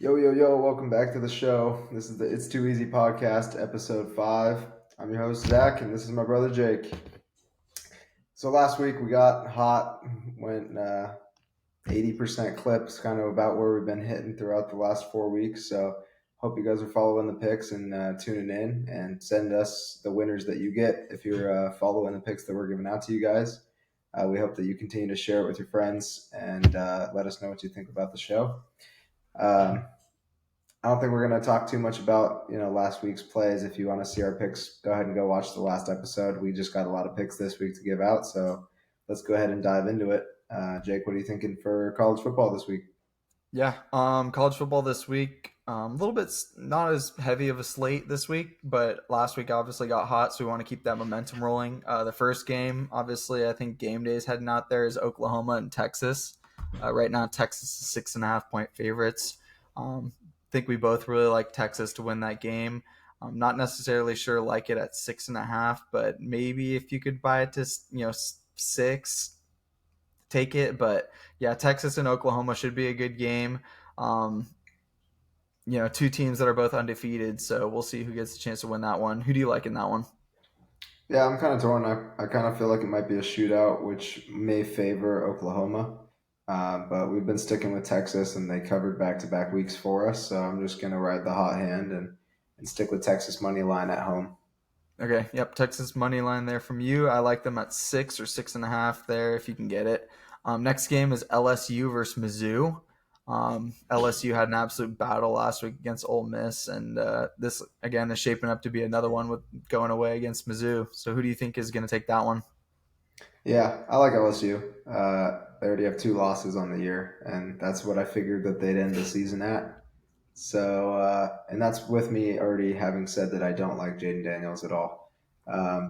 Yo, yo, yo, welcome back to the show. This is the It's Too Easy podcast, episode 5. I'm your host, Zach, and this is my brother, Jake. So last week we got hot, went 80% clips, kind of about where we've been hitting throughout the last 4 weeks. So hope you guys are following the picks and tuning in and send us the winners that you get if you're following the picks that we're giving out to you guys. We hope that you continue to share it with your friends and let us know what you think about the show. Um, I don't think we're going to talk too much about last week's plays. If you want to see our picks, go ahead and go watch the last episode. We just got a lot of picks this week to give out, so let's go ahead and dive into it. Jake, what are you thinking for college football this week? Yeah, college football this week. A little bit not as heavy of a slate this week, but last week obviously got hot, so we want to keep that momentum rolling. The first game, obviously, I think game day is heading out there is Oklahoma and Texas. Right now, Texas is 6.5 point favorites. Think we both really like Texas to win that game. I'm not necessarily sure like it at 6.5, but maybe if you could buy it to 6, take it. But yeah, Texas and Oklahoma should be a good game. Um, two teams that are both undefeated, so we'll see who gets a chance to win that one. Who do you like in that one? Yeah, I'm kind of torn. I kind of feel like it might be a shootout, which may favor Oklahoma. But we've been sticking with Texas, and they covered back-to-back weeks for us. So I'm just going to ride the hot hand and stick with Texas money line at home. Okay, yep, Texas money line there from you. I like them at 6 or 6.5 there if you can get it. Next game is LSU versus Mizzou. LSU had an absolute battle last week against Ole Miss, and this again is shaping up to be another one with going away against Mizzou. So who do you think is going to take that one? Yeah, I like LSU. They already have 2 losses on the year, and that's what I figured that they'd end the season at. So, and that's with me already having said that I don't like Jaden Daniels at all.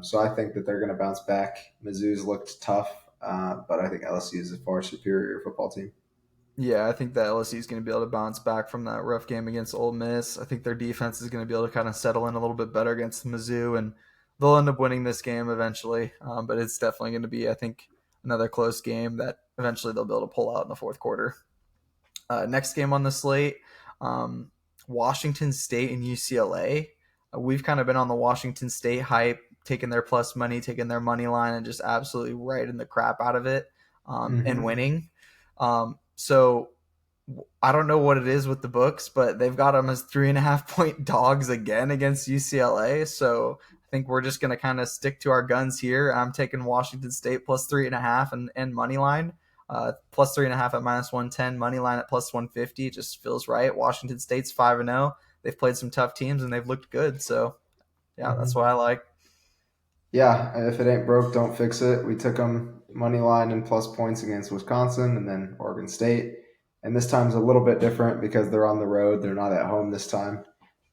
So I think that they're going to bounce back. Mizzou's looked tough, but I think LSU is a far superior football team. Yeah, I think that LSU is going to be able to bounce back from that rough game against Ole Miss. I think their defense is going to be able to kind of settle in a little bit better against Mizzou, and they'll end up winning this game eventually. But it's definitely going to be, I think, another close game that eventually they'll be able to pull out in the fourth quarter. Next game on the slate, um, Washington State and UCLA. We've kind of been on the Washington State hype, taking their plus money, taking their money line, and just absolutely riding the crap out of it and Hmm. winning. So I don't know what it is with the books, but they've got them as 3.5 point dogs again against UCLA. So I think we're just going to kind of stick to our guns here. I'm taking Washington State plus 3.5 and money line. Plus 3.5 at -110, money line at plus 150. It just feels right. Washington State's 5-0. They've played some tough teams and they've looked good. So yeah, that's what Hmm. I like. Yeah, if it ain't broke, don't fix it. We took them money line and plus points against Wisconsin and then Oregon State. And this time's a little bit different because they're on the road. They're not at home this time.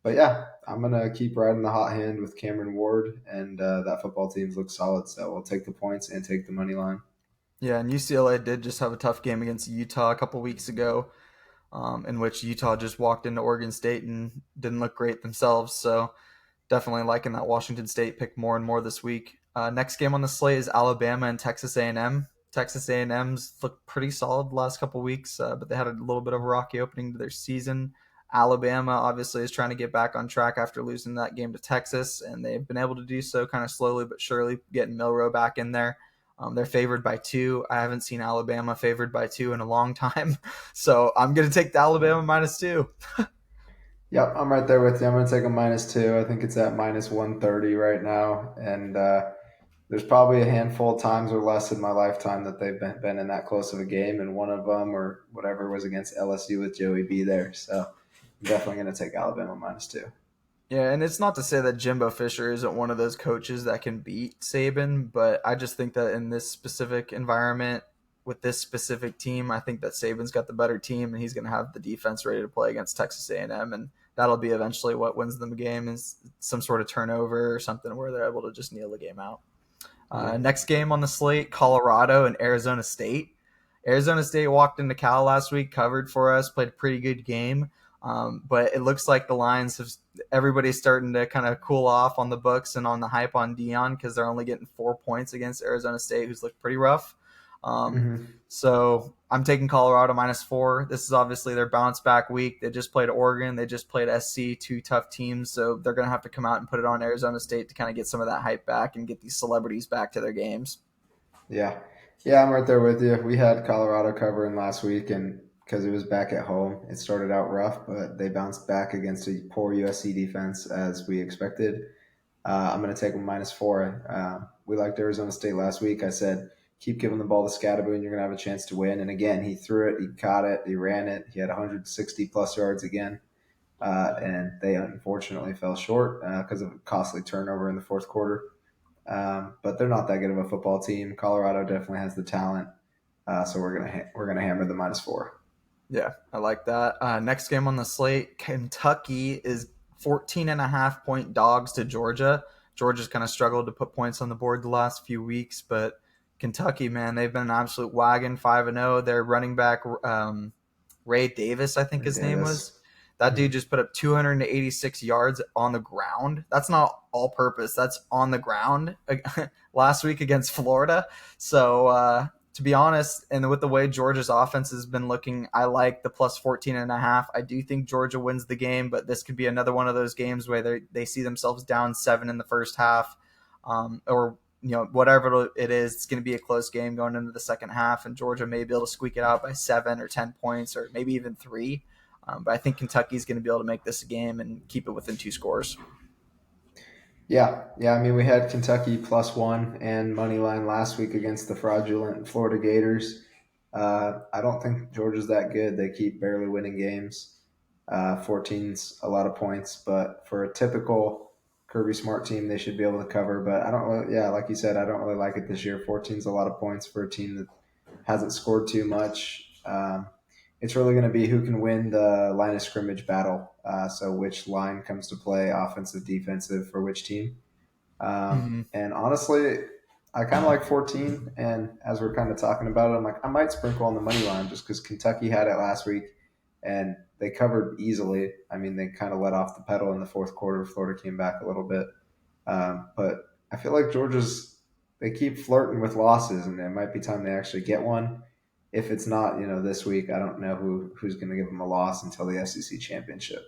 But yeah, I'm going to keep riding the hot hand with Cameron Ward, and that football team's look solid. So we'll take the points and take the money line. Yeah, and UCLA did just have a tough game against Utah a couple weeks ago, in which Utah just walked into Oregon State and didn't look great themselves. So definitely liking that Washington State pick more and more this week. Next game on the slate is Alabama and Texas A&M. Texas A&M's looked pretty solid the last couple weeks, but they had a little bit of a rocky opening to their season. Alabama obviously is trying to get back on track after losing that game to Texas, and they've been able to do so kind of slowly but surely, getting Milroe back in there. They're favored by 2. I haven't seen Alabama favored by 2 in a long time, so I'm going to take the Alabama -2. Yep, I'm right there with you. I'm going to take a -2. I think it's at -130 right now. And there's probably a handful of times or less in my lifetime that they've been in that close of a game, and one of them or whatever was against LSU with Joey B there. So I'm definitely going to take Alabama -2. Yeah, and it's not to say that Jimbo Fisher isn't one of those coaches that can beat Saban, but I just think that in this specific environment with this specific team, I think that Saban's got the better team, and he's going to have the defense ready to play against Texas A&M, and that'll be eventually what wins them the game is some sort of turnover or something where they're able to just kneel the game out. Yeah. Next game on the slate, Colorado and Arizona State. Arizona State walked into Cal last week, covered for us, played a pretty good game. But it looks like the lines have everybody's starting to kind of cool off on the books and on the hype on Dion because they're only getting 4 points against Arizona State, who's looked pretty rough. Hmm. So I'm taking Colorado -4. This is obviously their bounce back week. They just played Oregon. They just played SC, two tough teams. So they're going to have to come out and put it on Arizona State to kind of get some of that hype back and get these celebrities back to their games. Yeah. Yeah, I'm right there with you. We had Colorado covering last week, and because it was back at home, it started out rough, but they bounced back against a poor USC defense as we expected. I'm going to take them -4. We liked Arizona State last week. I said, keep giving the ball to Scadaboo, and you're going to have a chance to win. And again, he threw it, he caught it, he ran it. He had 160 plus yards again. And they unfortunately fell short because of a costly turnover in the fourth quarter. But they're not that good of a football team. Colorado definitely has the talent, so we're gonna hammer the -4. Yeah, I like that. Next game on the slate, Kentucky is 14.5 point dogs to Georgia. Georgia's kind of struggled to put points on the board the last few weeks, but Kentucky, man, they've been an absolute wagon, 5-0. Their running back, Ray Davis, I think Ray his name was. Davis. That dude Mhm. just put up 286 yards on the ground. That's not all purpose. That's on the ground last week against Florida. So to be honest, and with the way Georgia's offense has been looking, I like the plus 14.5. I do think Georgia wins the game, but this could be another one of those games where they see themselves down 7 in the first half, or whatever it is. It's going to be a close game going into the second half, and Georgia may be able to squeak it out by 7 or 10 points, or maybe even 3. But I think Kentucky's going to be able to make this a game and keep it within 2 scores. Yeah, yeah. I mean, we had Kentucky +1 and money line last week against the fraudulent Florida Gators. I don't think Georgia's that good. They keep barely winning games. 14's a lot of points, but for a typical Kirby Smart team, they should be able to cover. But I don't really, yeah, like you said, I don't really like it this year. 14's a lot of points for a team that hasn't scored too much. It's really going to be who can win the line of scrimmage battle. So which line comes to play, offensive, defensive, for which team. Mm-hmm. And honestly, I kind of like 14. And as we're kind of talking about it, I'm like, I might sprinkle on the money line just because Kentucky had it last week and they covered easily. I mean, they kind of let off the pedal in the fourth quarter. Florida came back a little bit. But I feel like Georgia's, they keep flirting with losses and it might be time they actually get one. If it's not, this week, I don't know who's going to give them a loss until the SEC championship.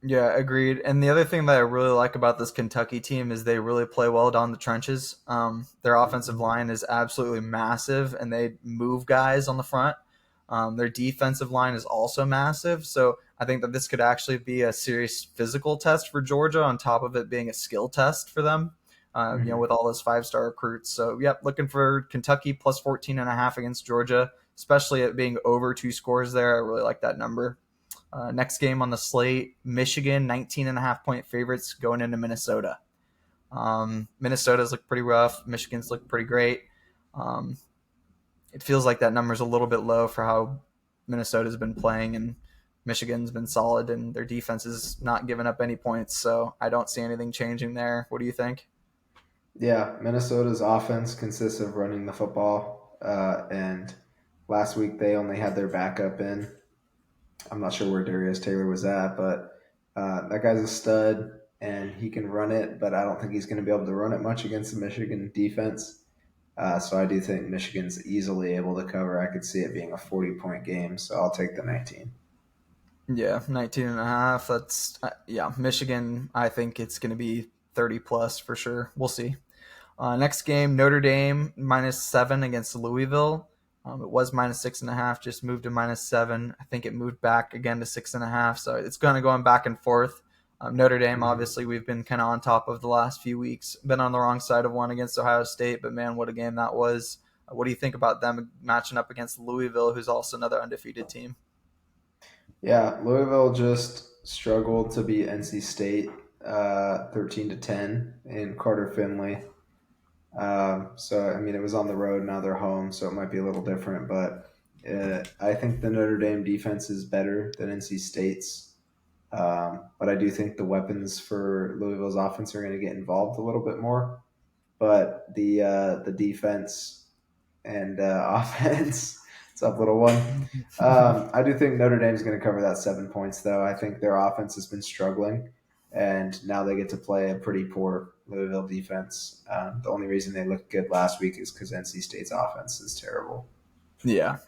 Yeah, agreed. And the other thing that I really like about this Kentucky team is they really play well down the trenches. Their offensive line is absolutely massive, and they move guys on the front. Their defensive line is also massive. So I think that this could actually be a serious physical test for Georgia, on top of it being a skill test for them. Mm-hmm. With all those 5-star recruits. So, yep, looking for Kentucky plus 14.5 against Georgia, especially it being over 2 scores there. I really like that number. Next game on the slate, Michigan, 19.5 point favorites going into Minnesota. Minnesota's look pretty rough. Michigan's look pretty great. Um, it feels like that number's a little bit low for how Minnesota's been playing, and Michigan's been solid, and their defense is not giving up any points. So I don't see anything changing there. What do you think? Yeah, Minnesota's offense consists of running the football, and last week they only had their backup in. I'm not sure where Darius Taylor was at, but that guy's a stud and he can run it, but I don't think he's going to be able to run it much against the Michigan defense. So I do think Michigan's easily able to cover. I could see it being a 40-point game, so I'll take the 19. Yeah, 19.5. Yeah, Michigan, I think it's going to be 30 plus for sure. We'll see. Next game, Notre Dame -7 against Louisville. It was -6.5, just moved to -7. I think it moved back again to 6.5. So it's kind of going back and forth. Notre Dame, Mm-hmm. obviously, we've been kind of on top of the last few weeks. Been on the wrong side of one against Ohio State, but man, what a game that was. What do you think about them matching up against Louisville, who's also another undefeated team? Yeah, Louisville just struggled to beat NC State 13-10 in Carter Finley. So I mean, it was on the road. Now they're home, so it might be a little different. But I think the Notre Dame defense is better than NC State's. But I do think the weapons for Louisville's offense are going to get involved a little bit more. But the defense and offense, it's up, little one. I do think Notre Dame's going to cover that 7 points, though. I think their offense has been struggling, and now they get to play a pretty poor Louisville defense. The only reason they looked good last week is because NC State's offense is terrible. Yeah.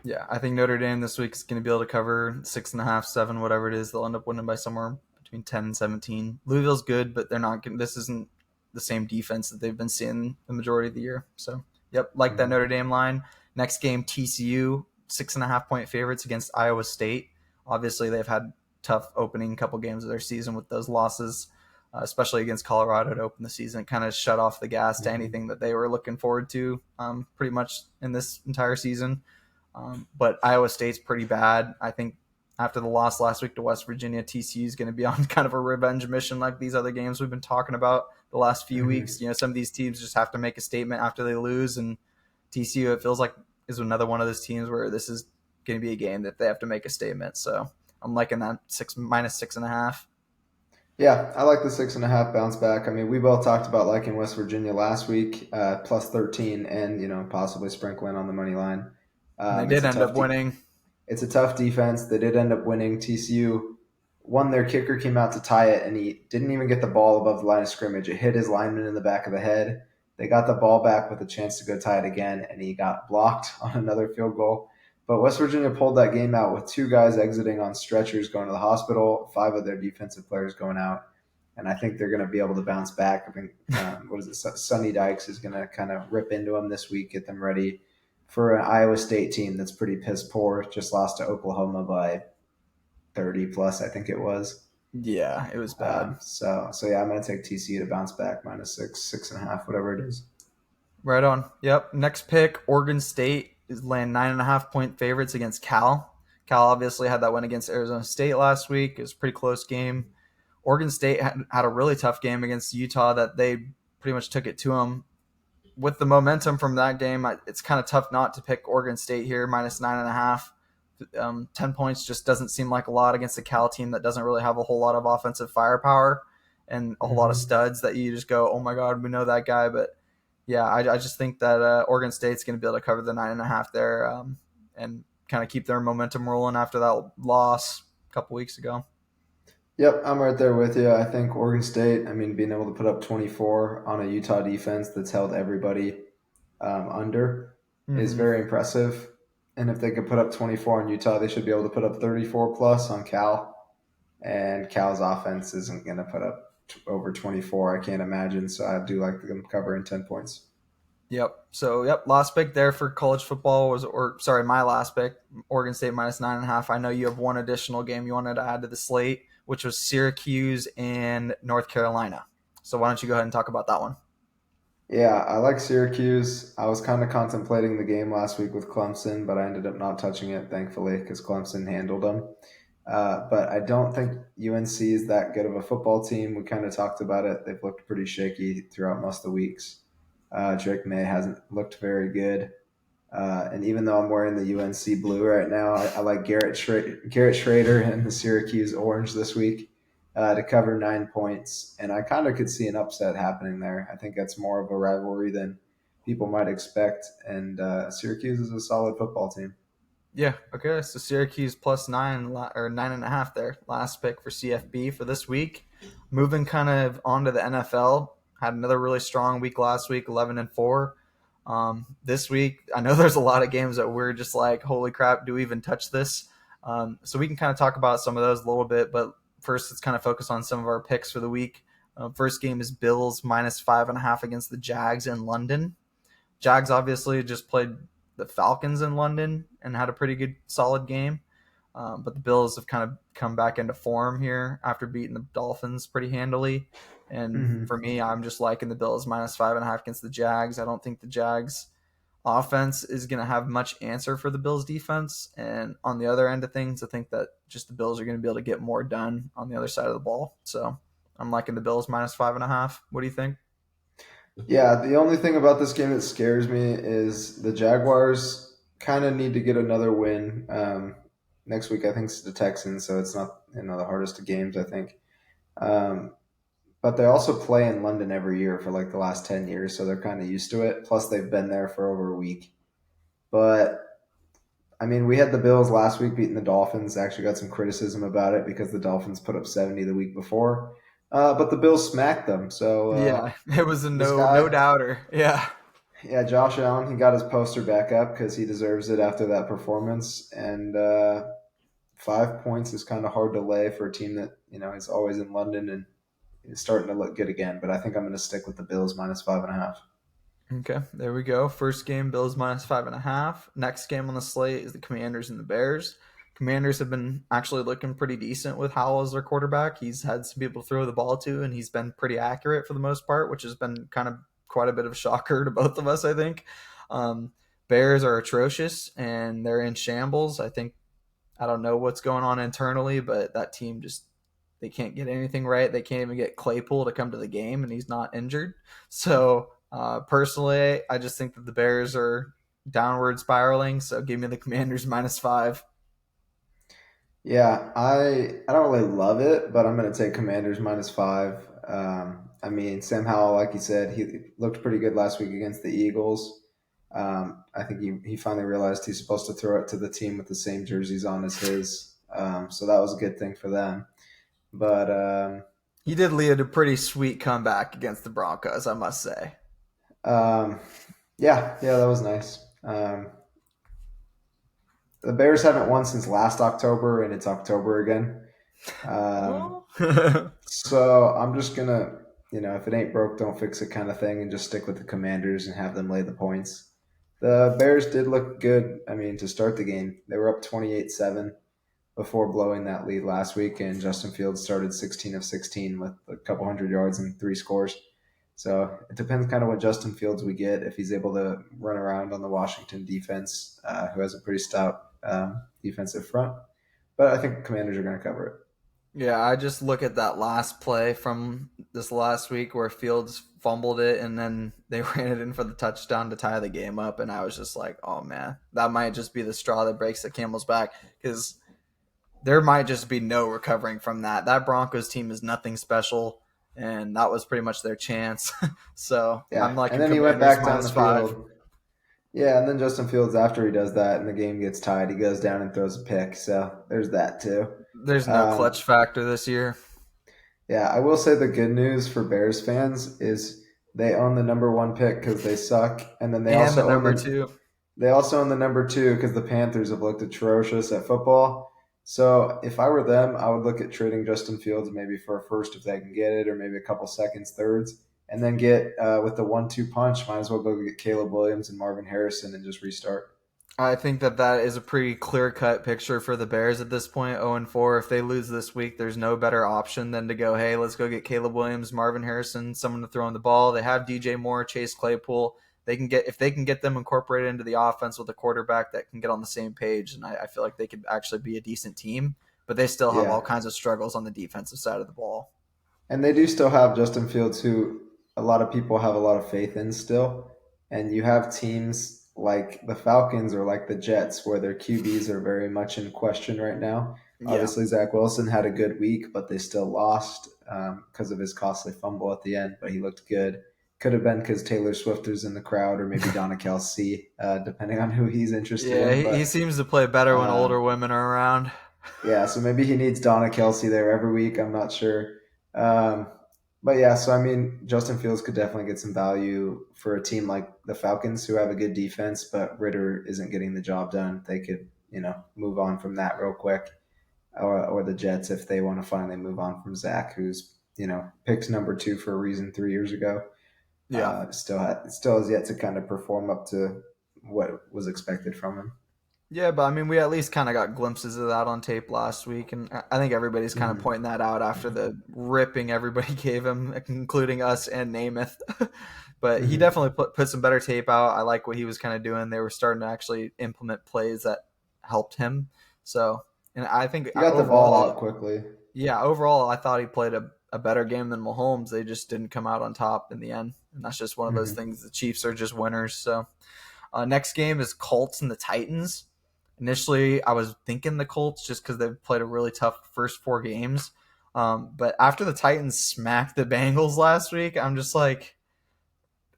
Yeah. I think Notre Dame this week is going to be able to cover 6.5, 7, whatever it is. They'll end up winning by somewhere between 10 and 17. Louisville's good, but they're not this isn't the same defense that they've been seeing the majority of the year. So, yep, like that Mm-hmm. Notre Dame line. Next game, TCU, 6.5 point favorites against Iowa State. Obviously, they've had tough opening couple games of their season with those losses, especially against Colorado to open the season. It kind of shut off the gas to Mm-hmm. anything that they were looking forward to pretty much in this entire season. But Iowa State's pretty bad. I think after the loss last week to West Virginia, TCU is going to be on kind of a revenge mission like these other games we've been talking about the last few Mm-hmm. weeks. Some of these teams just have to make a statement after they lose, and TCU, it feels like, is another one of those teams where this is going to be a game that they have to make a statement. So I'm liking that -6.5. Yeah, I like the 6.5 bounce back. I mean, we both talked about liking West Virginia last week, plus 13, and possibly sprinkling on the money line. And they It's did a end up tough winning. it's a tough defense. They did end up winning. TCU won. Their kicker came out to tie it, and he didn't even get the ball above the line of scrimmage. It hit his lineman in the back of the head. They got the ball back with a chance to go tie it again, and he got blocked on another field goal. But West Virginia pulled that game out with two guys exiting on stretchers going to the hospital, five of their defensive players going out. And I think they're going to be able to bounce back. I think, what is it? Sonny Dykes is going to kind of rip into them this week, get them ready for an Iowa State team that's pretty piss poor. Just lost to Oklahoma by 30 plus, I think it was. Yeah, it was bad. So yeah, I'm gonna take TCU to bounce back -6, 6.5, whatever it is. Right on. Yep. Next pick, Oregon State is laying 9.5 point favorites against Cal. Cal obviously had that win against Arizona State last week. It was a pretty close game. Oregon State had a really tough game against Utah that they pretty much took it to them. With the momentum from that game, it's kind of tough not to pick Oregon State here, -9.5. 10 points just doesn't seem like a lot against a Cal team that doesn't really have a whole lot of offensive firepower and a whole lot of Mm-hmm. studs that you just go, oh my God, we know that guy. But yeah, I just think that Oregon State's going to be able to cover the 9.5 there and kind of keep their momentum rolling after that loss a couple weeks ago. Yep, I'm right there with you. I think Oregon State, I mean, being able to put up 24 on a Utah defense that's held everybody under is Mm-hmm. very impressive. And if they could put up 24 on Utah, they should be able to put up 34 plus on Cal. And Cal's offense isn't going to put up over 24, I can't imagine. So I do like them covering 10 points. Yep. So yep, last pick there for college football was, or sorry, my last pick, Oregon State -9.5. I know you have one additional game you wanted to add to the slate, which was Syracuse and North Carolina. So why don't you go ahead and talk about that one? Yeah, I like Syracuse. I was kind of contemplating the game last week with Clemson, but I ended up not touching it, thankfully, because Clemson handled them. But I don't think UNC is that good of a football team. We kind of talked about it. They've looked pretty shaky throughout most of the weeks. Drake May hasn't looked very good. And even though I'm wearing the UNC blue right now, I like Garrett Schrader and the Syracuse orange this week to cover 9 points. And I kind of could see an upset happening there. I think that's more of a rivalry than people might expect. And Syracuse is a solid football team. Yeah. Okay. So Syracuse +9 or 9.5 there. Last pick for CFB for this week. Moving kind of onto the NFL. Had another really strong week last week, 11-4. This week, I know there's a lot of games that we're just like, holy crap, do we even touch this? So we can kind of talk about some of those a little bit, but first let's kind of focus on some of our picks for the week. First game is Bills -5.5 against the Jags in London. Jags obviously just played the Falcons in London and had a pretty good, solid game. But the Bills have kind of come back into form here after beating the Dolphins pretty handily. And Mm-hmm. for me, I'm just liking the Bills -5.5 against the Jags. I don't think the Jags offense is going to have much answer for the Bills defense. And on the other end of things, I think that just the Bills are going to be able to get more done on the other side of the ball. So I'm liking the Bills -5.5. What do you think? Yeah, the only thing about this game that scares me is the Jaguars kind of need to get another win. Next week, I think it's the Texans, so it's not the hardest of games, I think. Um, but they also play in London every year for like the last 10 years, so they're kind of used to it. Plus, they've been there for over a week. But I mean, we had the Bills last week beating the Dolphins. Actually, got some criticism about it because the Dolphins put up 70 the week before. But the Bills smacked them. So Yeah, it was a this no guy, doubter. Yeah. yeah, Josh Allen, he got his poster back up because he deserves it after that performance. And 5 points is kind of hard to lay for a team that is always in London and is starting to look good again. But I think I'm going to stick with the Bills minus 5.5. Okay, there we go. First game, Bills minus 5.5. Next game on the slate is the Commanders and the Bears. Commanders have been actually looking pretty decent with Howell as their quarterback. He's had some people throw the ball to, and he's been pretty accurate for the most part, which has been kind of quite a bit of a shocker to both of us, I think. Um, Bears are atrocious, and they're in shambles. I don't know what's going on internally, but that team just they can't get anything right. They can't even get Claypool to come to the game, and he's not injured. So personally, I just think that the Bears are downward spiraling. So give me the Commanders minus 5. Yeah, I don't really love it, but I'm going to take Commanders minus 5. I mean, Sam Howell, like you said, he looked pretty good last week against the Eagles. I think he finally realized he's supposed to throw it to the team with the same jerseys on as his. So that was a good thing for them. But He did lead a pretty sweet comeback against the Broncos, I must say. um, yeah, that was nice. The Bears haven't won since last October, and it's October again. Um, Oh. So I'm just gonna, if it ain't broke, don't fix it kind of thing, and just stick with the Commanders and have them lay the points. The Bears did look good. I mean, to start the game, they were up 28-7 before blowing that lead last week, and Justin Fields started 16 of 16 with a couple hundred yards and three scores. So it depends kind of what Justin Fields we get if he's able to run around on the Washington defense, who has a pretty stout defensive front. But I think Commanders are going to cover it. Yeah, I just look at that last play from this last week where Fields fumbled it and then they ran it in for the touchdown to tie the game up. And I was just like, oh man, that might just be the straw that breaks the camel's back because there might just be no recovering from that. That Broncos team is nothing special. And that was pretty much their chance. So I'm Yeah, and liking then he went Commanders back down minus the 5. field. Yeah, and then Justin Fields, after he does that and the game gets tied, he goes down and throws a pick. So there's that too. There's no Um, clutch factor this year. yeah, I will say the good news for Bears fans is they own the number one pick because they suck, and then And the number 2. they also own the number two because the Panthers have looked atrocious at football. So if I were them, I would look at trading Justin Fields maybe for a first if they can get it, or maybe a couple seconds, thirds, and then get with the 1-2 punch. Might as well go get Caleb Williams and Marvin Harrison and just restart. I think that that is a pretty clear cut picture for the Bears at this point. 0-4. If they lose this week, there's no better option than to go, hey, let's go get Caleb Williams, Marvin Harrison, someone to throw in the ball. They have DJ Moore, Chase Claypool. They can get if they can get them incorporated into the offense with a quarterback that can get on the same page, and I feel like they could actually be a decent team. But they still have all Yeah, kinds of struggles on the defensive side of the ball. and they do still have Justin Fields, who a lot of people have a lot of faith in still. And you have teams like the Falcons or like the Jets, where their QBs are very much in question right now. Yeah. Obviously, Zach Wilson had a good week, but they still lost because of his costly fumble at the end. But he looked good. Could have been because Taylor Swift was in the crowd, or maybe Donna Kelsey, depending on who he's interested Yeah, in. he But seems to play better when older um, women are around. yeah, so maybe he needs Donna Kelsey there every week. I'm not sure. Um, but yeah, so I mean, Justin Fields could definitely get some value for a team like the Falcons, who have a good defense, but Ritter isn't getting the job done. They could, move on from that real quick, or the Jets if they want to finally move on from Zach, who's picked number two for a reason 3 years ago. Yeah. Still has yet to kind of perform up to what was expected from him. Yeah, but I mean, we at least kind of got glimpses of that on tape last week, and I think everybody's kind of Hmm. pointing that out after the ripping everybody gave him, including us and Namath. But he Hmm. definitely put some better tape out. I like what he was kind of doing. They were starting to actually implement plays that helped him. So, and I think He got the ball out overall, quickly. yeah, overall, I thought he played a better game than Mahomes. They just didn't come out on top in the end, and that's just one of those Hmm. things. The Chiefs are just winners. So, next game is Colts and the Titans. Initially, I was thinking the Colts just because they've played a really tough first 4 games. But after the Titans smacked the Bengals last week, I'm just like,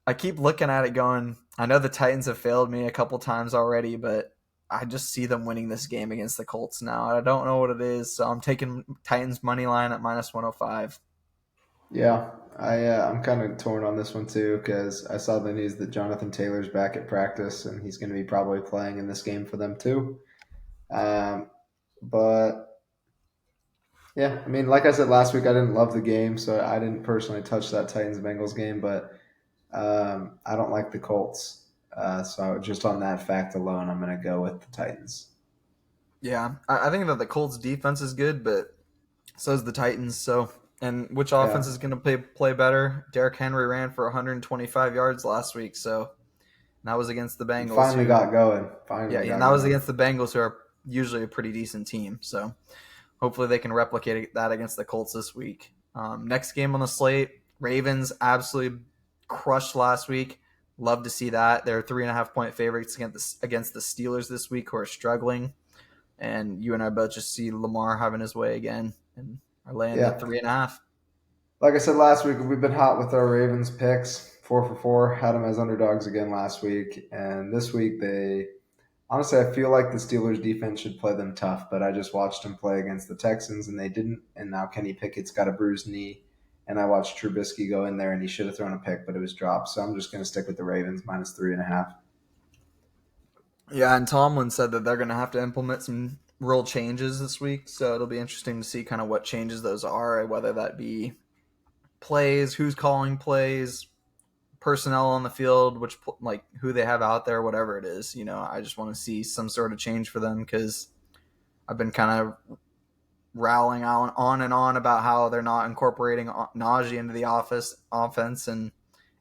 I keep looking at it going, I know the Titans have failed me a couple times already, but I just see them winning this game against the Colts now. I don't know what it is, so I'm taking Titans money line at minus 105. Yeah, I'm kind of torn on this one too because I saw the news that Jonathan Taylor's back at practice and he's going to be probably playing in this game for them too. Um, but yeah, I mean, like I said last week, I didn't love the game, so I didn't personally touch that Titans Bengals game. But I don't like the Colts, so just on that fact alone, I'm going to go with the Titans. Yeah, I think that the Colts defense is good, but so is the Titans. So, and which offense Yeah, is going to play better? Derrick Henry ran for 125 yards last week, so that was against the he Bengals, finally who got going. yeah, Finally and got that was going. against the Bengals, who are usually a pretty decent team. So hopefully they can replicate that against the Colts this week. Next game on the slate, Ravens absolutely crushed last week. Love to see that. They're 3.5 point favorites against the Steelers this week, who are struggling. And you and I both just see Lamar having his way again and are laying the Yeah, 3.5. like I said last week, we've been hot with our Ravens picks. 4 for 4. Had them as underdogs again last week, and this week they honestly I feel like the Steelers defense should play them tough, but I just watched them play against the Texans and they didn't. And now Kenny Pickett's got a bruised knee, and I watched Trubisky go in there and he should have thrown a pick, but it was dropped. So I'm just going to stick with the Ravens -3.5. Yeah, and Tomlin said that they're going to have to implement some real changes this week. So it'll be interesting to see kind of what changes those are, whether that be plays, who's calling plays, personnel on the field, which like who they have out there, whatever it is. I just want to see some sort of change for them because I've been kind of rallying on and on about how they're not incorporating Najee into the offense, and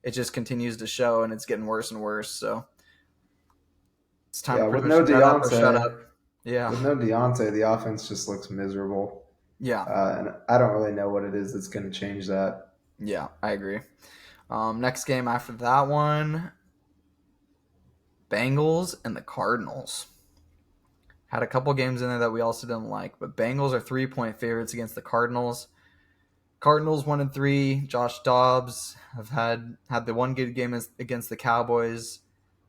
it just continues to show, and it's getting worse and worse. So it's time to Yeah, pretty much nut up or shut up. Yeah, With no Deontay, the offense just looks miserable, yeah, and I don't really know what it is that's going to change that. yeah. I agree. Next game after that one, Bengals and the Cardinals. Had a couple games in there that we also didn't like, but Bengals are 3 point favorites against the Cardinals. Cardinals 1-3. Josh Dobbs have had the one good game against the Cowboys.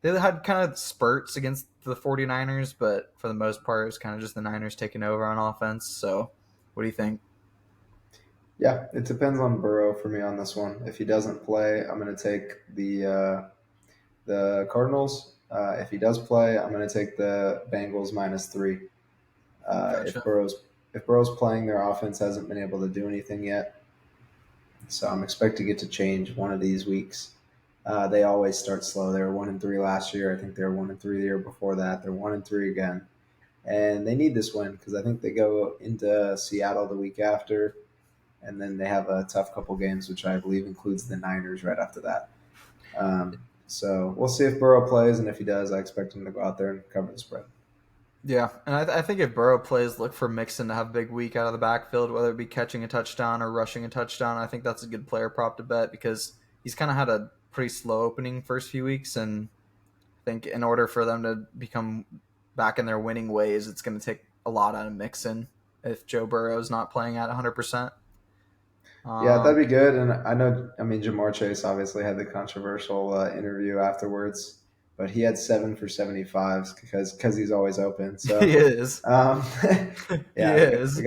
They had kind of spurts against the 49ers, but for the most part, it's kind of just the Niners taking over on offense. So, what do you think? Yeah, it depends on Burrow for me on this one. If he doesn't play, I'm going to take the Cardinals. If he does play, I'm going to take the Bengals -3. Uh, if Gotcha. Burrow's if Burrow's playing, their offense hasn't been able to do anything yet, so I'm expecting it to change one of these weeks. They always start slow. They were 1-3 last year. I think they were 1-3 the year before that. They're 1-3 again, and they need this win because I think they go into Seattle the week after, and then they have a tough couple games, which I believe includes the Niners right after that. So we'll see if Burrow plays, and if he does, I expect him to go out there and cover the spread. Yeah, and I think if Burrow plays, look for Mixon to have a big week out of the backfield, whether it be catching a touchdown or rushing a touchdown. I think that's a good player prop to bet because he's kind of had a pretty slow opening first few weeks, and I think in order for them to become back in their winning ways, it's going to take a lot out of Mixon if Joe Burrow is not playing at 100%. Yeah, that'd Um, be good. And I know, I mean, Jamar Chase obviously had the controversial interview afterwards, but he had 7 for 75 because he's always open. he So, is. um, He yeah, is.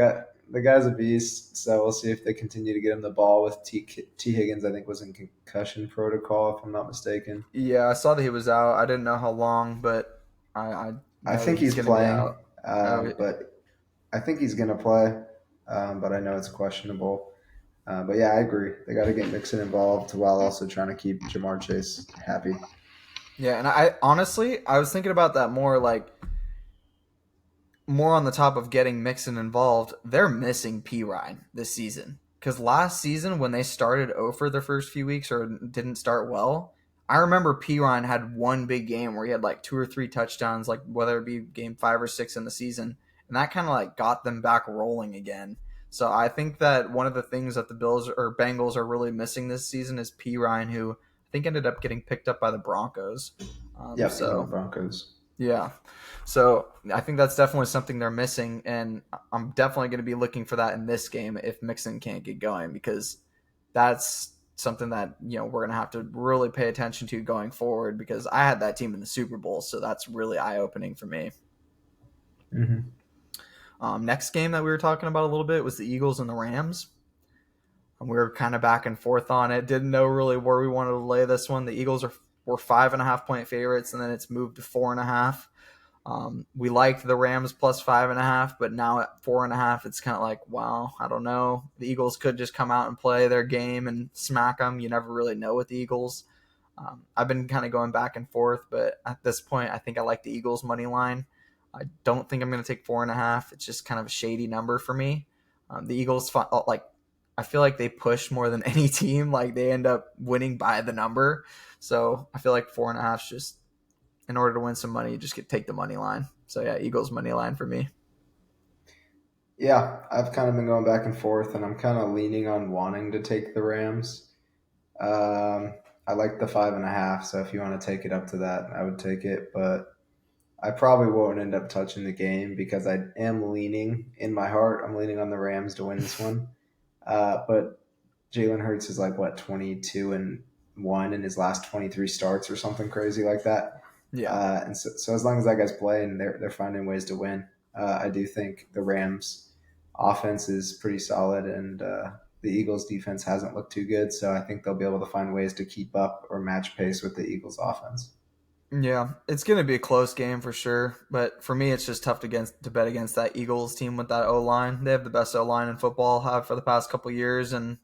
the guy's a beast. So we'll see if they continue to get him the ball with T Higgins. I think was in concussion protocol if I'm not mistaken. Yeah, I saw that he was out. I didn't know how long, but I I know that think he's he's going to be playing, out. Oh, but I think he's gonna play. But I know it's questionable. But yeah, I agree. They got to get Mixon involved while also trying to keep Jamar Chase happy. yeah, and I honestly, I was thinking about that more like more on the top of getting Mixon involved. They're missing P Ryan this season because last season when they started over the first few weeks or didn't start well, I remember P Ryan had one big game where he had like 2 or 3 touchdowns, like whether it be game 5 or 6 in the season, and that kind of like got them back rolling again. So I think that one of the things that the Bills or Bengals are really missing this season is P Ryan, who I think ended up getting picked up by the Broncos. Yep, he's on the So Broncos. yeah. So I think that's definitely something they're missing, and I'm definitely going to be looking for that in this game if Mixon can't get going because that's something that we're going to have to really pay attention to going forward because I had that team in the Super Bowl, so that's really eye opening for me. Hmm. Next game that we were talking about a little bit was the Eagles and the Rams. We were kind of back and forth on it. Didn't know really where we wanted to lay this one. The Eagles were 5.5 point favorites, and then it's moved to 4.5. We liked the Rams plus 5.5, but now at 4.5, it's kind of like, wow, I don't know. The Eagles could just come out and play their game and smack them. You never really know with the Eagles. I've been kind of going back and forth, but at this point, I think I like the Eagles money line. I don't think I'm going to take 4.5. It's just kind of a shady number for me. The Eagles, like, I feel like they push more than any team. Like they end up winning by the number. So I feel like 4.5 is just, in order to win some money, you just take the money line. So yeah, Eagles money line for me. Yeah, I've kind of been going back and forth, and I'm kind of leaning on wanting to take the Rams. I like the 5.5, so if you want to take it up to that, I would take it. But I probably won't end up touching the game because I am leaning in my heart. I'm leaning on the Rams to win this one. But Jalen Hurts is like what 22-1 in his last 23 starts or something crazy like that. Yeah. And so as long as that guy's playing, they're finding ways to win. I do think the Rams offense is pretty solid, and the Eagles defense hasn't looked too good. So I think they'll be able to find ways to keep up or match pace with the Eagles offense. Yeah, it's going to be a close game for sure. But for me, it's just tough to bet against that Eagles team with that O line. They have the best O line in football, have for the past couple years, and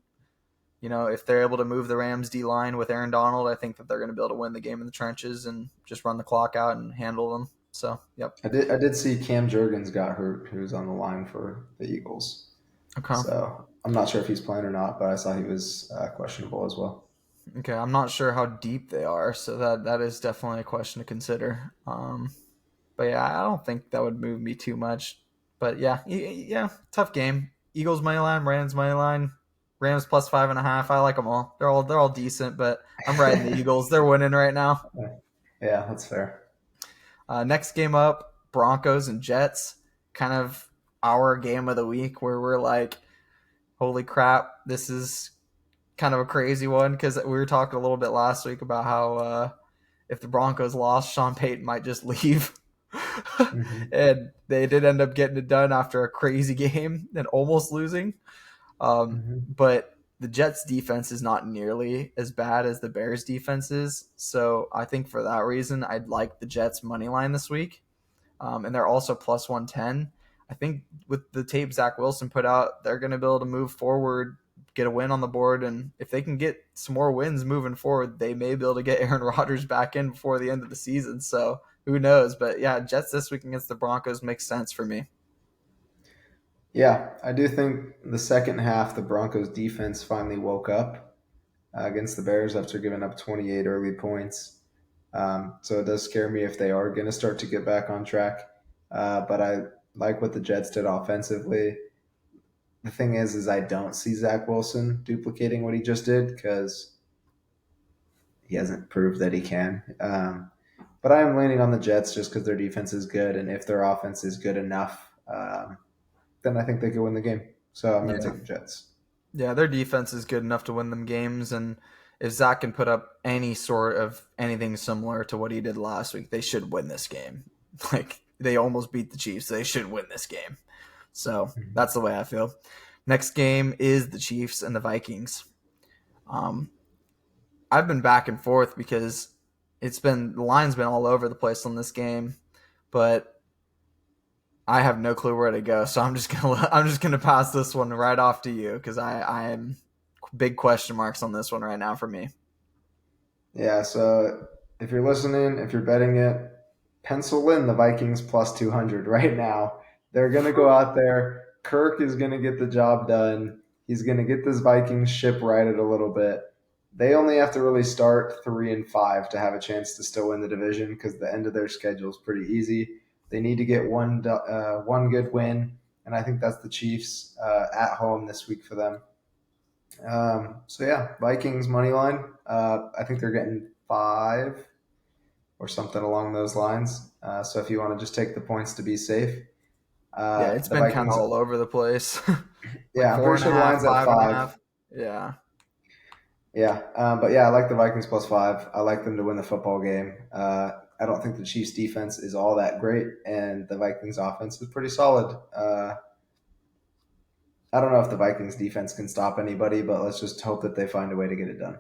if they're able to move the Rams D line with Aaron Donald, I think that they're going to be able to win the game in the trenches and just run the clock out and handle them. So, yep. I did see Cam Jurgens got hurt, who was on the line for the Eagles. Okay. So I'm not sure if he's playing or not, but I saw he was questionable as well. Okay. I'm not sure how deep they are, so that is definitely a question to consider. But yeah, I don't think that would move me too much. But yeah, yeah, tough game. Eagles money line, Rams money line, Rams plus 5.5. I like them all. They're all decent, but I'm riding the Eagles. They're winning right now. Yeah, that's fair. Next game up, Broncos and Jets. Kind of our game of the week where we're like, holy crap, this is kind of a crazy one because we were talking a little bit last week about how if the Broncos lost, Sean Payton might just leave. Hmm. And they did end up getting it done after a crazy game and almost losing. Hmm. But the Jets defense is not nearly as bad as the Bears defense is. So I think for that reason, I'd like the Jets money line this week. And they're also plus 110. I think with the tape Zach Wilson put out, they're going to be able to move forward, get a win on the board. And if they can get some more wins moving forward, they may be able to get Aaron Rodgers back in before the end of the season. So who knows? But yeah, Jets this week against the Broncos makes sense for me. Yeah, I do think the second half, the Broncos defense finally woke up against the Bears after giving up 28 early points. So it does scare me if they are going to start to get back on track. But I like what the Jets did offensively. The thing is I don't see Zach Wilson duplicating what he just did because he hasn't proved that he can. But I am leaning on the Jets just because their defense is good, and if their offense is good enough, then I think they could win the game. So I'm going to Yeah. take the Jets. Yeah, their defense is good enough to win them games. And if Zach can put up any sort of anything similar to what he did last week, they should win this game. Like, they almost beat the Chiefs. They should win this game. So Mhm. that's the way I feel. Next game is the Chiefs and the Vikings. Um, I've been back and forth because the line's been all over the place on this game, but I have no clue where to go. So I'm just gonna pass this one right off to you because I am big question marks on this one right now for me. Yeah, so if you're listening, if you're betting it, pencil in the Vikings plus 200 right now. They're going to go out there. Kirk is going to get the job done. He's going to get this Vikings ship righted a little bit. They only have to really start 3-5 to have a chance to still win the division because the end of their schedule is pretty easy. They need to get one good win, and I think that's the Chiefs at home this week for them. So yeah, Vikings money line. I think they're getting 5 or something along those lines. So if you want to just take the points to be safe, Yeah, it's the been kind of Vikings. all over the place. Like Yeah, I'm four pretty and a sure the half, line's at five and a 5. half. Yeah. Yeah, but yeah, I like the Vikings plus 5. I like them to win the football game. I don't think the Chiefs defense is all that great, and the Vikings offense is pretty solid. I don't know if the Vikings defense can stop anybody, but let's just hope that they find a way to get it done.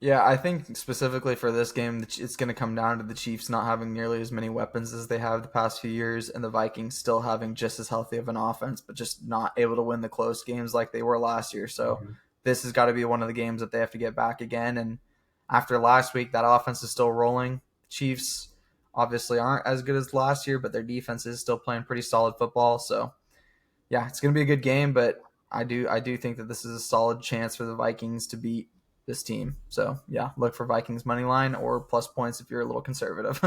Yeah, I think specifically for this game, it's going to come down to the Chiefs not having nearly as many weapons as they have the past few years, and the Vikings still having just as healthy of an offense, but just not able to win the close games like they were last year. So Hmm. this has got to be one of the games that they have to get back again. And after last week, that offense is still rolling. Chiefs obviously aren't as good as last year, but their defense is still playing pretty solid football. So yeah, it's going to be a good game, but I do think that this is a solid chance for the Vikings to beat this team. So yeah, look for Vikings money line or plus points if you're a little conservative.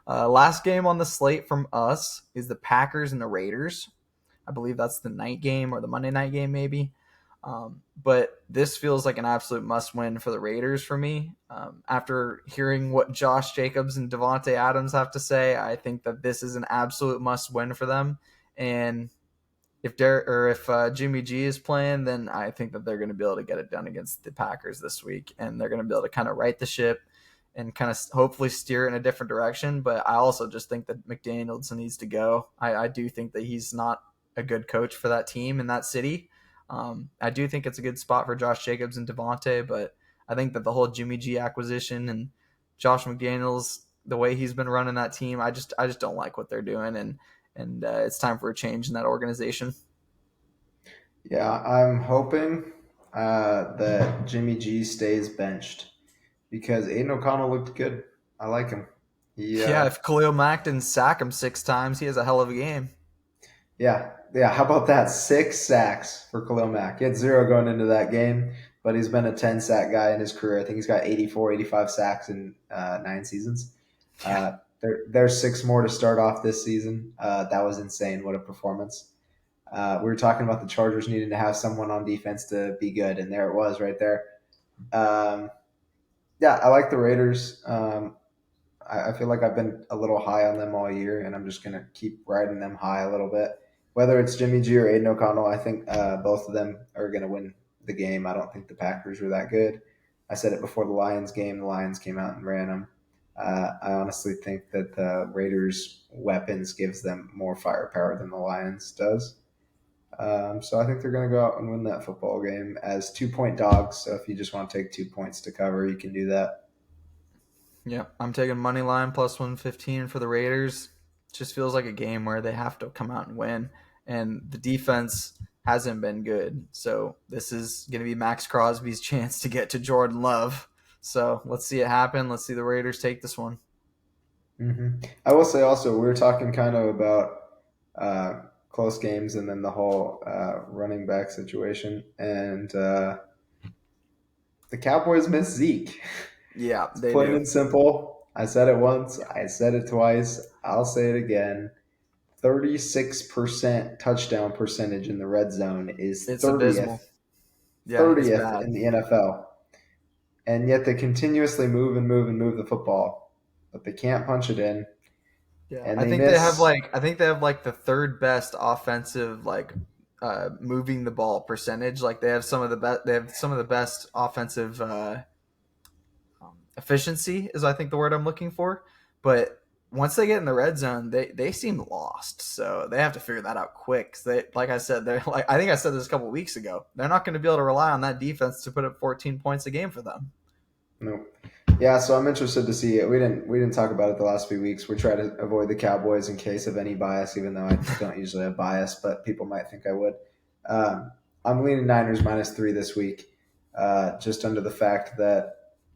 Last game on the slate from us is the Packers and the Raiders. I believe that's the night game or the Monday night game, maybe. But this feels like an absolute must win for the Raiders for me. After hearing what Josh Jacobs and Devontae Adams have to say, I think that this is an absolute must win for them. And if Jimmy G is playing, then I think that they're going to be able to get it done against the Packers this week, and they're going to be able to kind of right the ship and kind of hopefully steer it in a different direction. But I also just think that McDaniels needs to go. I do think that he's not a good coach for that team in that city. I do think it's a good spot for Josh Jacobs and Devontae, but I think that the whole Jimmy G acquisition and Josh McDaniels, the way he's been running that team, I just don't like what they're doing, and it's time for a change in that organization. Yeah, I'm hoping that Jimmy G stays benched because Aiden O'Connell looked good. I like him. He, Yeah, if Khalil Mack didn't sack him 6 times, he has a hell of a game. yeah. How about that? 6 sacks for Khalil Mack. He had zero going into that game, but he's been a 10 sack guy in his career. I think he's got 84, 85 sacks in 9 seasons. Yeah, There's six more to start off this season. That was insane. What a performance. We were talking about the Chargers needing to have someone on defense to be good, and there it was right there. Um, yeah, I like the Raiders. I feel like I've been a little high on them all year, and I'm just going to keep riding them high a little bit. Whether it's Jimmy G or Aiden O'Connell, I think both of them are going to win the game. I don't think the Packers are that good. I said it before the Lions game. The Lions came out and ran them. I honestly think that the Raiders' weapons gives them more firepower than the Lions does. So I think they're going to go out and win that football game as 2 point dogs. So if you just want to take 2 points to cover, you can do that. yeah. I'm taking money line plus 115 for the Raiders. Just feels like a game where they have to come out and win, and the defense hasn't been good. So this is going to be Max Crosby's chance to get to Jordan Love. So let's see it happen. Let's see the Raiders take this one. I will say also, we were talking kind of about uh, close games and then the whole running back situation. And the Cowboys miss Zeke. Yeah, It's they plain do. and simple. I said it once, I said it twice, I'll say it again. 36% touchdown percentage in the red zone is It's abysmal. 30th, Yeah, it's 30th bad. in the NFL. And yet they continuously move and move and move the football, but they can't punch it in, Yeah, and I they think they have miss. like I think they have like the third best offensive moving the ball percentage. Like they have some of the best. They have some of the best offensive efficiency is I think the word I'm looking for. But once they get in the red zone, they seem lost. So they have to figure that out quick. 'Cause they, like I said, they're like I think I said this a couple weeks ago. They're not going to be able to rely on that defense to put up 14 points a game for them. No. Yeah, so I'm interested to see it. We didn't talk about it the last few weeks. We try to avoid the Cowboys in case of any bias, even though I don't usually have bias, but people might think I would. Um, I'm leaning Niners -3 this week, just under the fact that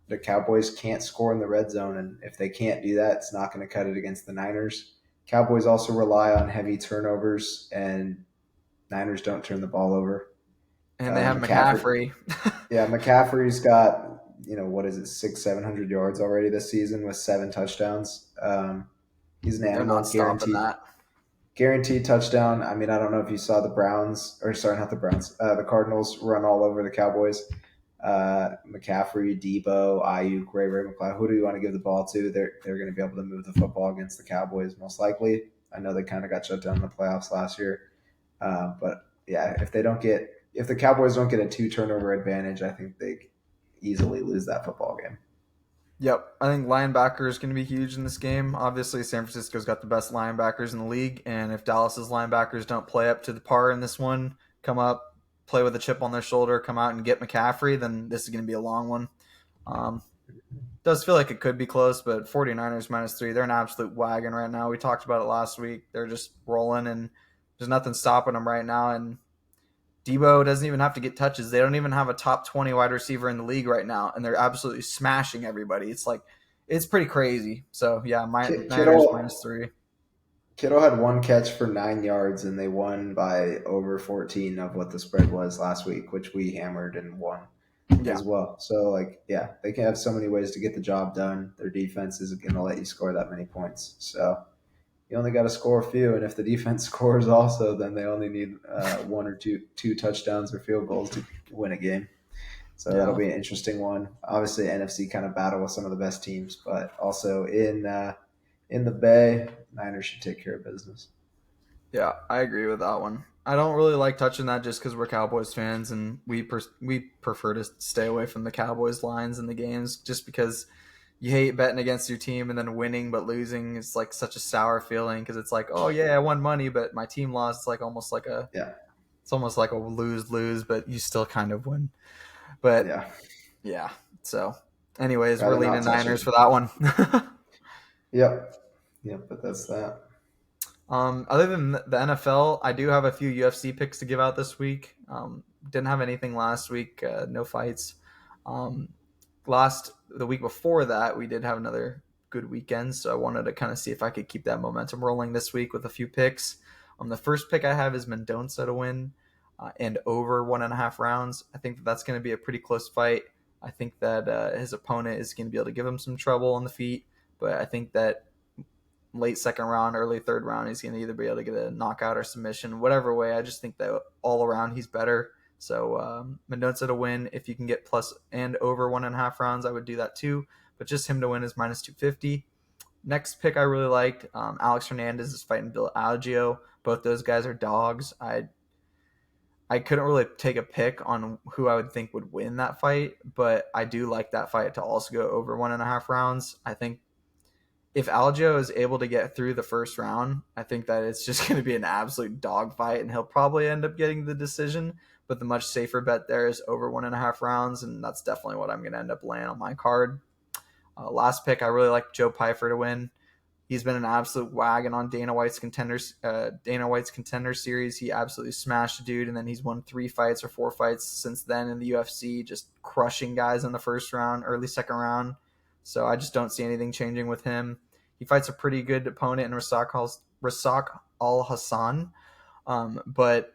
the Cowboys can't score in the red zone, and if they can't do that, it's not going to cut it against the Niners. Cowboys also rely on heavy turnovers, and Niners don't turn the ball over. And they have McCaffrey, McCaffrey. yeah, McCaffrey's got, what is it, 600, 700 yards already this season with 7 touchdowns. He's an They're animal, not stopping guaranteed that. guaranteed touchdown. I mean, I don't know if you saw the Browns, or sorry, not the Browns, the Cardinals run all over the Cowboys. McCaffrey, Debo, Ayuk, Ray McCloud. Who do you want to give the ball to? They're going to be able to move the football against the Cowboys most likely. I know they kind of got shut down in the playoffs last year, but yeah, if the Cowboys don't get a 2 turnover advantage, I think they easily lose that football game. Yep, I think linebacker is going to be huge in this game. Obviously, San Francisco's got the best linebackers in the league, and if Dallas's linebackers don't play up to the par in this one, come up play with a chip on their shoulder, come out and get McCaffrey, then this is going to be a long one. Um, does feel like it could be close, but 49ers -3, they're an absolute wagon right now. We talked about it last week. They're just rolling, and there's nothing stopping them right now. And Debo doesn't even have to get touches. They don't even have a top 20 wide receiver in the league right now, and they're absolutely smashing everybody. It's pretty crazy. So, yeah, my Niners Kittle -3. Kittle had one catch for 9 yards, and they won by over 14 of what the spread was last week, which we hammered and won Yeah. as well. So, like, yeah, they can have so many ways to get the job done. Their defense isn't going to let you score that many points. So you only got to score a few, and if the defense scores also, then they only need one or two touchdowns or field goals to win a game. So that'll Yeah. be an interesting one. Obviously, NFC kind of battle with some of the best teams, but also in the Bay, Niners should take care of business. Yeah, I agree with that one. I don't really like touching that just because we're Cowboys fans and we prefer to stay away from the Cowboys lines in the games just because you hate betting against your team and then winning but losing is like such a sour feeling because it's like, oh yeah, I won money but my team lost. It's like Yeah, it's almost like a lose lose, but you still kind of win. But yeah. yeah, so anyways, we're Rather not leaning touch Niners it. for that one. Yep, yep. But that's that. Other than the NFL, I do have a few UFC picks to give out this week. Didn't have anything last week, no fights. Um, the week before that, we did have another good weekend, so I wanted to kind of see if I could keep that momentum rolling this week with a few picks. The first pick I have is Mendonça to win and over 1.5 rounds. I think that's going to be a pretty close fight. I think that his opponent is going to be able to give him some trouble on the feet, but I think that late second round, early third round, he's going to either be able to get a knockout or submission, whatever way. I just think that all around he's better. So Mendoza to win. If you can get plus and over 1.5 rounds, I would do that too. But just him to win is -250. Next pick I really liked. Alex Hernandez is fighting Bill Algeo. Both those guys are dogs. I couldn't really take a pick on who I would think would win that fight, but I do like that fight to also go over 1.5 rounds. I think if Algio is able to get through the first round, I think that it's just going to be an absolute dogfight, and he'll probably end up getting the decision. But the much safer bet there is over 1.5 rounds, and that's definitely what I'm going to end up laying on my card. Last pick, I really like Joe Pyfer to win. He's been an absolute wagon on Dana White's contender series. He absolutely smashed a dude, and then he's won 3 fights or 4 fights since then in the UFC, just crushing guys in the first round, early second round. So I just don't see anything changing with him. He fights a pretty good opponent in Rasak Al Hassan, but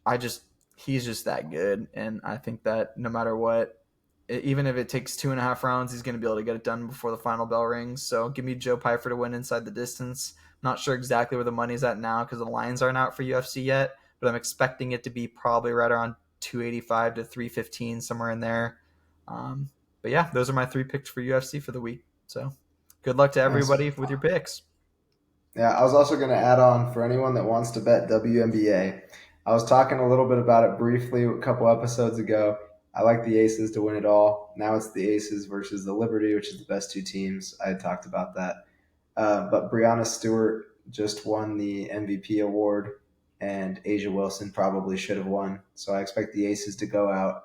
I just he's just that good, and I think that no matter what, even if it takes 2.5 rounds, he's going to be able to get it done before the final bell rings. So give me Joe Pyfer to win inside the distance. Not sure exactly where the money's at now because the lines aren't out for UFC yet, but I'm expecting it to be probably right around 285 to 315, somewhere in there. But yeah, those are my 3 picks for UFC for the week. So good luck to Nice. everybody with your picks. Yeah, I was also going to add on for anyone that wants to bet WNBA. I was talking a little bit about it briefly a couple episodes ago. I like the Aces to win it all. Now it's the Aces versus the Liberty, which is the best 2 teams. I had talked about that. But Brianna Stewart just won the MVP award, and Asia Wilson probably should have won. So I expect the Aces to go out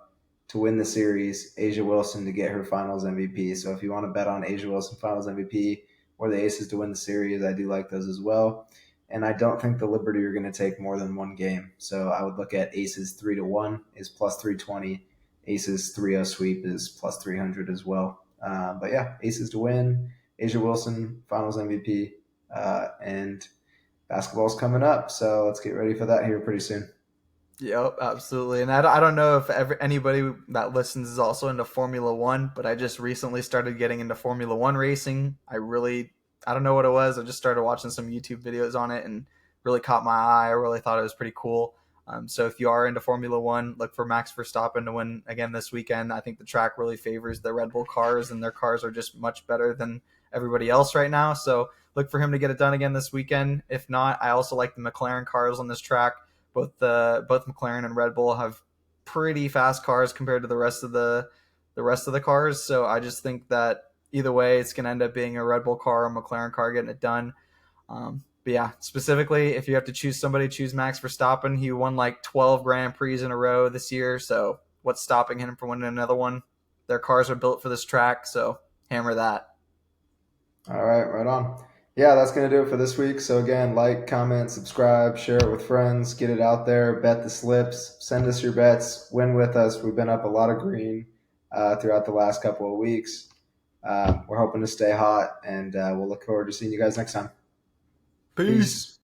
to win the series, Asia Wilson to get her Finals MVP. So if you want to bet on Asia Wilson Finals MVP or the Aces to win the series, I do like those as well. And I don't think the Liberty are going to take more than one game. So I would look at Aces 3-1 is plus 320. Aces 3-0 sweep is plus 300 as well. But yeah, Aces to win, Asia Wilson Finals MVP, and basketball's coming up. So let's get ready for that here pretty soon. Yep, absolutely. And I don't know if anybody that listens is also into Formula One, but I just recently started getting into Formula One racing. I don't know what it was. I just started watching some YouTube videos on it and really caught my eye. I really thought it was pretty cool. So if you are into Formula One, look for Max Verstappen to win again this weekend. I think the track really favors the Red Bull cars, and their cars are just much better than everybody else right now. So look for him to get it done again this weekend. If not, I also like the McLaren cars on this track. Both McLaren and Red Bull have pretty fast cars compared to the rest of the cars. So I just think that either way, it's going to end up being a Red Bull car or a McLaren car getting it done. But yeah, specifically, if you have to choose somebody, choose Max Verstappen. He won like 12 Grand Prix in a row this year. So what's stopping him from winning another one? Their cars are built for this track, so hammer that. All right, right on. Yeah, that's going to do it for this week. So, again, like, comment, subscribe, share it with friends, get it out there, bet the slips, send us your bets, win with us. We've been up a lot of green throughout the last couple of weeks. We're hoping to stay hot, and we'll look forward to seeing you guys next time. Peace. Peace.